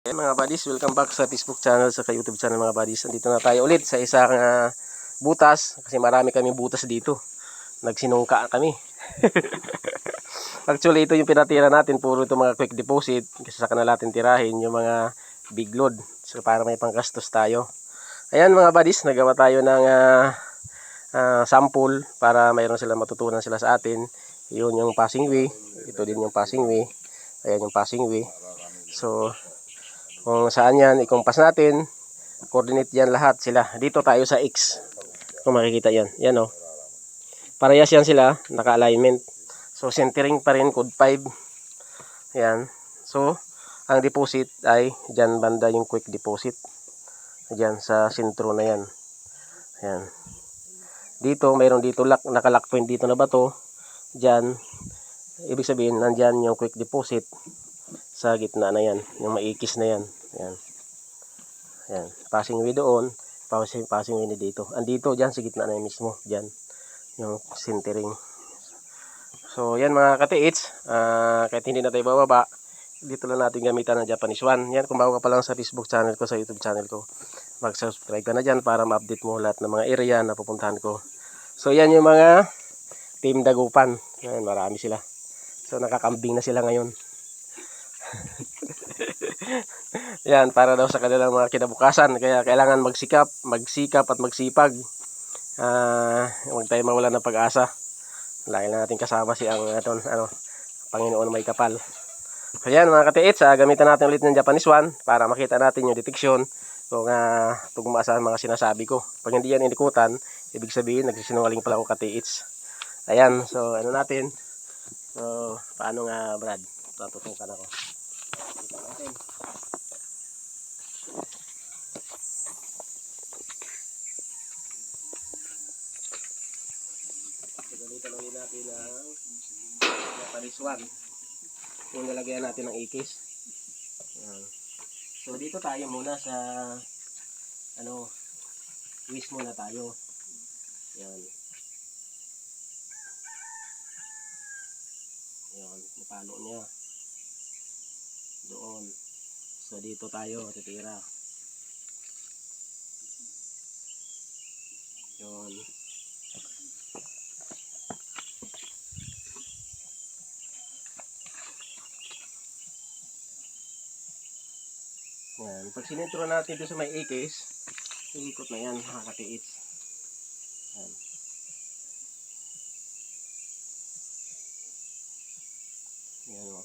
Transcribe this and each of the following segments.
Hey mga buddies, welcome back sa Facebook channel sa YouTube channel mga buddies. Andito na tayo ulit sa isang butas kasi marami kaming butas dito. Nagsinungka kami. Actually ito yung pinatira natin, puro ito mga quick deposit kasi saka na natin tirahin yung mga big load. So para may panggastos tayo. Ayan mga buddies, nagawa tayo ng sample para mayroon sila matutunan sila sa atin. Yun yung passing way. Ito din yung passing way. Ayan yung passing way. So kung saan yan, i-compass natin, coordinate yan lahat sila. Dito tayo sa X. Kung makikita yan. Yan o. Parehas yan sila, naka-alignment. So, centering pa rin, code 5. Yan. So, ang deposit ay dyan banda yung quick deposit. Dyan sa sentro na yan. Yan. Dito, mayroon dito lock, naka-lock point dito na ba to? Dyan, ibig sabihin, nandyan yung quick deposit. Sa gitna na yan, yung maikis na yan. Yan. Yan. Passing way doon, passing way dito. Andito diyan sa gitna na yan mismo, diyan yung centering. So, yan mga katiits, kahit hindi na tayo bababa, dito lang natin gamitan ng Japanese One. Yan, kung bago ka pa lang sa Facebook channel ko, sa YouTube channel ko, mag-subscribe ka na diyan para ma-update mo lahat ng mga area na pupuntahan ko. So, yan yung mga team dagupan. Yan, marami sila. So, nakakambing na sila ngayon. Yan, para daw sa kanilang mga kinabukasan. Kaya kailangan magsikap at magsipag. Huwag tayo mawala ng pag-asa. Lagi na natin kasama si ang Panginoon may kapal. So yan mga katiits, gamitan natin ulit ng Japanese One para makita natin yung detection kung tugma sa mga sinasabi ko. Pag hindi yan inikutan, ibig sabihin nagsisinungaling pala ako katiits. Ayan, so ano natin. So paano nga Brad? Tututukan ako. Dito natin. Gamitan lang natin ang Japanese One. Kung nalagyan natin ng ikis. So dito tayo muna sa twist muna tayo. Yan. Yan, napalo niya. Doon. So dito tayo titira. Yun. Yan. Pag sinintro natin dito sa may ikis, iikot na yan, makakatiits. Yan. Yan o.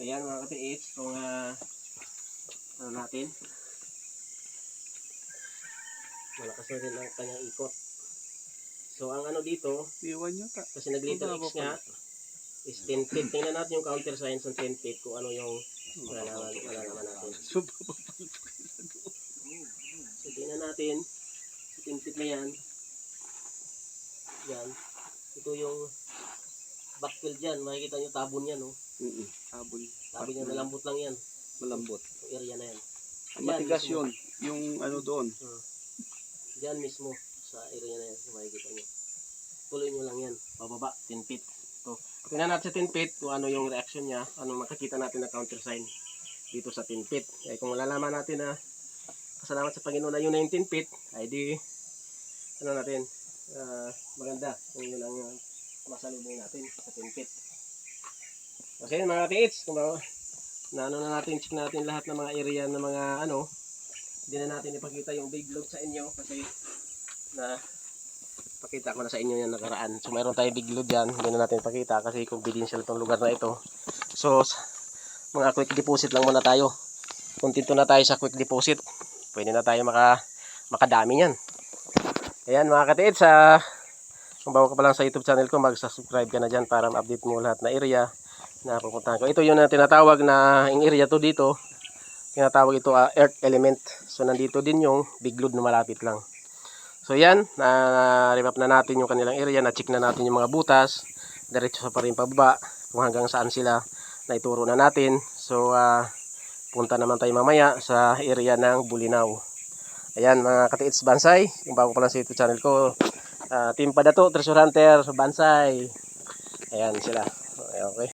Ayan mga katiits, kung natin, malakas na rin ang kanyang ikot. So ang dito, kasi nag-letter X nga, is 10 feet. Tingnan natin yung counter signs ng 10 feet kung ano yung malalaman natin. So tingnan natin, 10 feet na yan. Yan. Ito yung backfill dyan. Makikita nyo tabon yan, no? Tabon. Tabon yan, malambot lang yan. Malambot. Yung area na yan. Matigas yun. Yung doon. Diyan mismo sa area na yan. Makikita nyo. Tuloy nyo lang yan. Pababa, 10 feet. So, tingnan natin sa 10 feet kung ano yung reaction niya. Ano makikita natin na counter sign dito sa 10 feet. Kaya kung malalaman natin na kasalamat sa Panginoon na yung 19 feet, ay di, natin, maganda kung yun ang masalubong natin sa 10 feet. Kasi mga katiits, kung ba, na natin, check natin lahat ng mga area ng mga hindi na natin ipakita yung big load sa inyo kasi pakita ko na sa inyo yan nakaraan. So mayroon tayong big load yan, hindi na natin ipakita kasi confidential itong lugar na ito. So mga quick deposit lang muna tayo. Kontento na tayo sa quick deposit. Pwede na tayo makadami yan. Ayan mga katiits, kung bago ka pa lang sa YouTube channel ko, mag-subscribe ka na dyan para ma-update mo lahat na area na pupuntahan ko. Ito yung tinatawag na yung area to dito. Tinatawag ito earth element. So nandito din yung big load na malapit lang. So yan, na-remap na natin yung kanilang area, na-check na natin yung mga butas, diretso sa pa rin pababa, kung hanggang saan sila, naituro na natin. So punta naman tayo mamaya sa area ng Bulinaw. Ayan mga katiits bansay, kung bago pa lang sa YouTube channel ko, Team Padato, Treasure Hunter, Bansay. Ayan sila. Okay.